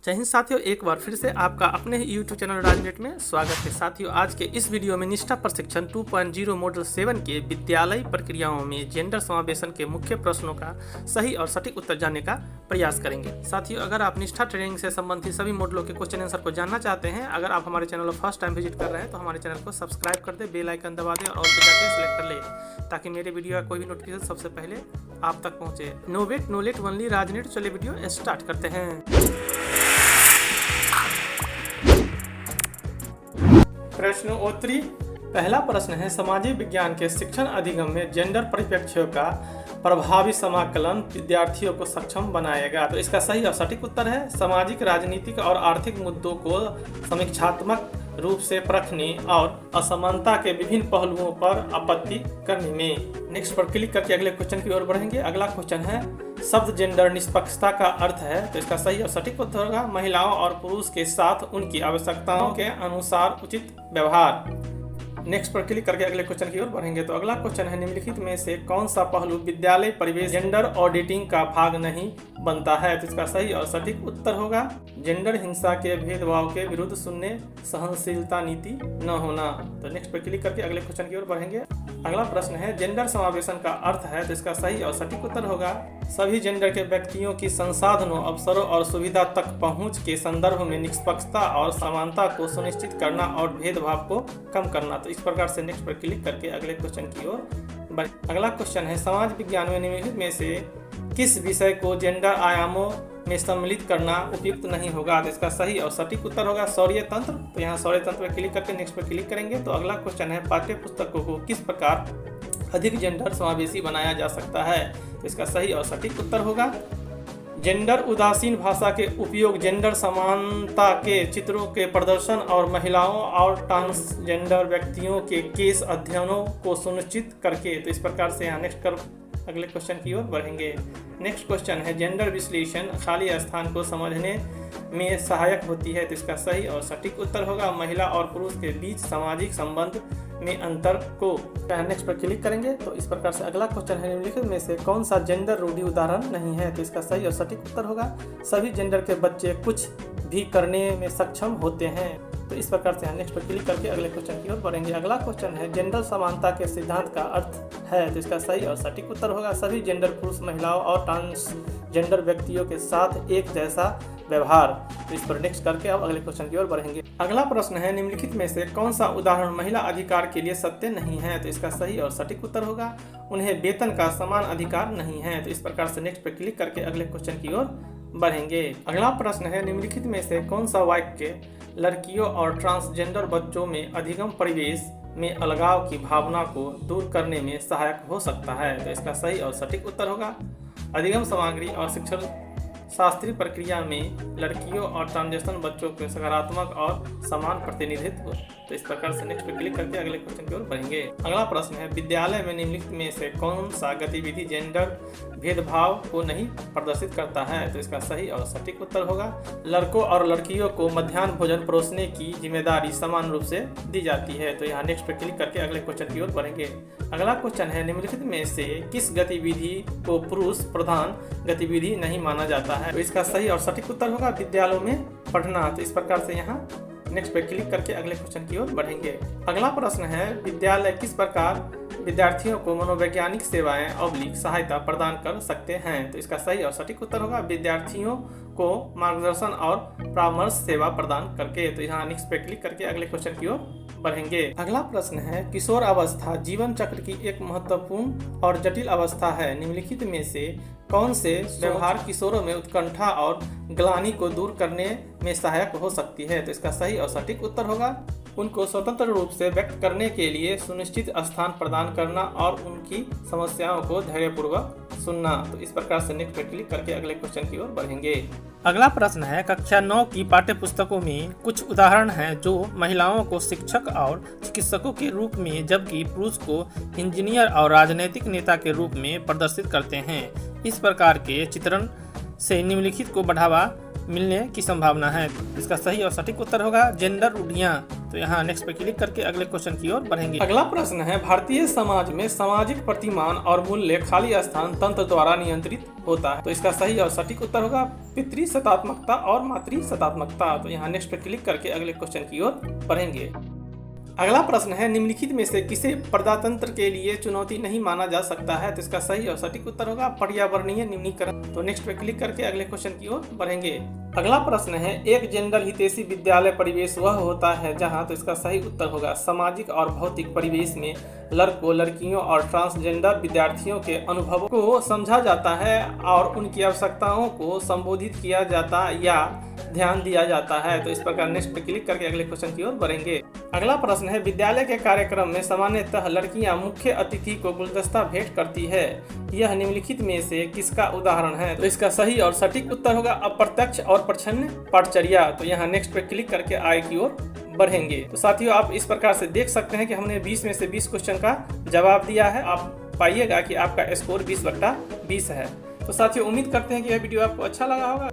जय हिंद साथियों, एक बार फिर से आपका अपने ही YouTube चैनल राजनेट में स्वागत है। साथियों, आज के इस वीडियो में निष्ठा प्रशिक्षण 2.0 मॉडल 7 के विद्यालयी प्रक्रियाओं में जेंडर समावेशन के मुख्य प्रश्नों का सही और सटीक उत्तर जानने का प्रयास करेंगे। साथियों, अगर आप निष्ठा ट्रेनिंग से संबंधित सभी मॉडलों के क्वेश्चन आंसर को जानना चाहते हैं, अगर आप हमारे चैनल को फर्स्ट टाइम विजिट कर रहे हैं तो हमारे चैनल को सब्सक्राइब कर दे, बेल आइकन दबा दें और सेलेक्ट कर ले ताकि मेरे वीडियो का कोई भी नोटिफिकेशन सबसे पहले आप तक पहुंचे। No wait no late, only Rajnet. चलिए वीडियो स्टार्ट करते हैं। प्रश्नोत्तरी। पहला प्रश्न है, सामाजिक विज्ञान के शिक्षण अधिगम में जेंडर परिप्रेक्ष्यों का प्रभावी समाकलन विद्यार्थियों को सक्षम बनाएगा। तो इसका सही और सटीक उत्तर है सामाजिक, राजनीतिक और आर्थिक मुद्दों को समीक्षात्मक रूप से परखने और असमानता के विभिन्न पहलुओं पर आपत्ति करने में। नेक्स्ट पर क्लिक करके अगले क्वेश्चन की ओर बढ़ेंगे। अगला क्वेश्चन है, शब्द जेंडर निष्पक्षता का अर्थ है। तो इसका सही और सटीक उत्तर होगा महिलाओं और पुरुष के साथ उनकी आवश्यकताओं के अनुसार उचित व्यवहार। नेक्स्ट पर क्लिक करके अगले क्वेश्चन की ओर बढ़ेंगे। तो अगला क्वेश्चन है, निम्नलिखित में से कौन सा पहलू विद्यालय परिवेश जेंडर ऑडिटिंग का भाग नहीं बनता है। तो इसका सही और सटीक उत्तर होगा जेंडर हिंसा के भेदभाव के विरुद्ध शून्य सहनशीलता नीति न होना। तो नेक्स्ट पर क्लिक करके अगले क्वेश्चन की ओर बढ़ेंगे। अगला प्रश्न है, जेंडर समावेशन का अर्थ है। तो इसका सही और सटीक उत्तर होगा सभी जेंडर के व्यक्तियों की संसाधनों, अवसरों और सुविधा तक पहुंच के संदर्भ में निष्पक्षता और समानता को सुनिश्चित करना और भेदभाव को कम करना। तो इस प्रकार से नेक्स्ट पर क्लिक करके अगले क्वेश्चन की ओर। अगला क्वेश्चन है, समाज विज्ञान में निम्नलिखित में से किस विषय को जेंडर आयामों में सम्मिलित करना उपयुक्त नहीं होगा। तो इसका सही और सटीक उत्तर होगा सौर्य तंत्र। तो यहाँ सौर्य तंत्र पर क्लिक करके नेक्स्ट पर क्लिक करेंगे। तो अगला क्वेश्चन है, पाठ्य पुस्तकों को किस प्रकार अधिक जेंडर समावेशी बनाया जा सकता है। तो इसका सही और सटीक उत्तर होगा जेंडर उदासीन भाषा के उपयोग, जेंडर समानता के चित्रों के प्रदर्शन और महिलाओं और ट्रांसजेंडर व्यक्तियों के केस अध्ययनों को सुनिश्चित करके। तो इस प्रकार से यहाँ नेक्स्ट कर अगले क्वेश्चन की ओर बढ़ेंगे। नेक्स्ट क्वेश्चन है, जेंडर विश्लेषण खाली स्थान को समझने में सहायक होती है। तो इसका सही और सटीक उत्तर होगा महिला और पुरुष के बीच सामाजिक संबंध में अंतर को। नेक्स्ट पर क्लिक करेंगे। तो इस प्रकार से अगला क्वेश्चन है, निम्नलिखित में से कौन सा जेंडर रूढ़ि उदाहरण नहीं है। तो इसका सही और सटीक उत्तर होगा सभी जेंडर के बच्चे कुछ भी करने में सक्षम होते हैं। तो इस प्रकार से नेक्स्ट पर क्लिक करके अगले क्वेश्चन की ओर बढ़ेंगे। अगला क्वेश्चन है, जेंडर समानता के सिद्धांत का अर्थ है। तो इसका सही और सटीक उत्तर होगा सभी जेंडर पुरुष, महिलाओं और ट्रांसजेंडर व्यक्तियों के साथ एक जैसा व्यवहार। तो इस पर नेक्स्ट करके अब अगले क्वेश्चन की ओर बढ़ेंगे। अगला प्रश्न है, निम्नलिखित में से कौन सा उदाहरण महिला अधिकार के लिए सत्य नहीं है। तो इसका सही और सटीक उत्तर होगा उन्हें वेतन का समान अधिकार नहीं है। तो इस प्रकार से नेक्स्ट पर क्लिक करके अगले क्वेश्चन की ओर बढ़ेंगे। अगला प्रश्न है, निम्नलिखित में से कौन सा वाक्य लड़कियों और ट्रांसजेंडर बच्चों में अधिगम परिवेश में अलगाव की भावना को दूर करने में सहायक हो सकता है। तो इसका सही और सटीक उत्तर होगा अधिगम सामग्री और शिक्षण शास्त्रीय प्रक्रिया में लड़कियों और ट्रांसजेंडर बच्चों के सकारात्मक और समान प्रतिनिधित्व। तो इस प्रकार से नेक्स्ट पे क्लिक करके अगले क्वेश्चन की ओर बढ़ेंगे। अगला प्रश्न है, विद्यालय में निम्नलिखित में से कौन सा गतिविधि जेंडर भेदभाव को नहीं प्रदर्शित करता है। तो इसका सही और सटीक उत्तर होगा लड़कों और लड़कियों को मध्याह्न भोजन परोसने की जिम्मेदारी समान रूप से दी जाती है। तो यहाँ नेक्स्ट पे क्लिक करके अगले क्वेश्चन की ओर बढ़ेंगे। अगला क्वेश्चन है, निम्नलिखित में से किस गतिविधि को पुरुष प्रधान गतिविधि नहीं माना जाता है। तो इसका सही और सटीक उत्तर होगा विद्यालयों में पढ़ना। तो इस प्रकार से यहाँ नेक्स्ट पे क्लिक करके अगले क्वेश्चन की ओर बढ़ेंगे। अगला प्रश्न है, विद्यालय किस प्रकार विद्यार्थियों को मनोवैज्ञानिक सेवाएं ऑब्लिक सहायता प्रदान कर सकते हैं। तो इसका सही और सटीक उत्तर होगा विद्यार्थियों को मार्गदर्शन और परामर्श सेवा प्रदान करके। तो यहाँ नेक्स्ट पे क्लिक करके अगले क्वेश्चन की ओर बढ़ेंगे। अगला प्रश्न है, किशोर अवस्था जीवन चक्र की एक महत्वपूर्ण और जटिल अवस्था है। निम्नलिखित में से कौन से व्यवहार किशोरों में उत्कंठा और ग्लानि को दूर करने में सहायक हो सकती है। तो इसका सही और सटीक उत्तर होगा उनको स्वतंत्र रूप से व्यक्त करने के लिए सुनिश्चित स्थान प्रदान करना और उनकी समस्याओं को धैर्यपूर्वक सुनना। तो इस प्रकार से नेक्स्ट पे क्लिक करके अगले क्वेश्चन की ओर बढ़ेंगे। अगला प्रश्न है, कक्षा 9 की पाठ्य पुस्तकों में कुछ उदाहरण हैं जो महिलाओं को शिक्षक और चिकित्सकों के रूप में जबकि पुरुष को इंजीनियर और राजनीतिक नेता के रूप में प्रदर्शित करते हैं। इस प्रकार के चित्रण से निम्नलिखित को बढ़ावा मिलने की संभावना है। इसका सही और सटीक उत्तर होगा जेंडर रूढ़ियाँ। तो यहाँ नेक्स्ट पे क्लिक करके अगले क्वेश्चन की ओर बढ़ेंगे। अगला प्रश्न है, भारतीय समाज में सामाजिक प्रतिमान और मूल्य खाली स्थान तंत्र द्वारा नियंत्रित होता है। तो इसका सही और सटीक उत्तर होगा पितृ सत्तात्मकता और मातृ सत्तात्मकता। तो यहाँ नेक्स्ट पे क्लिक करके अगले क्वेश्चन की ओर बढ़ेंगे। अगला प्रश्न है, निम्नलिखित में से किसे प्रजातंत्र के लिए चुनौती नहीं माना जा सकता है। तो इसका सही और सटीक उत्तर होगा पर्यावरणीय निम्नीकरण। तो नेक्स्ट पे क्लिक करके अगले क्वेश्चन की ओर बढ़ेंगे। अगला प्रश्न है, एक जेंडर हितैषी विद्यालय परिवेश वह होता है जहां, तो इसका सही उत्तर होगा सामाजिक और भौतिक परिवेश में लड़कों, लड़कियों और ट्रांसजेंडर विद्यार्थियों के अनुभवों को समझा जाता है और उनकी आवश्यकताओं को संबोधित किया जाता या ध्यान दिया जाता है। तो इस प्रकार नेक्स्ट पे क्लिक करके अगले क्वेश्चन की ओर बढ़ेंगे। अगला प्रश्न है, विद्यालय के कार्यक्रम में सामान्यतः लड़कियां मुख्य अतिथि को गुलदस्ता भेंट करती है। यह निम्नलिखित में से किसका उदाहरण है। तो इसका सही और सटीक उत्तर होगा अप्रत्यक्ष और प्रच्छन्न पाठचर्या। तो यहाँ नेक्स्ट पे क्लिक करके आगे की ओर बढ़ेंगे। तो साथियों, आप इस प्रकार से देख सकते हैं कि हमने 20 में से 20 क्वेश्चन का जवाब दिया है। आप पाइएगा कि आपका स्कोर 20/20 है। तो साथियों, उम्मीद करते हैं कि यह वीडियो आपको अच्छा लगा होगा।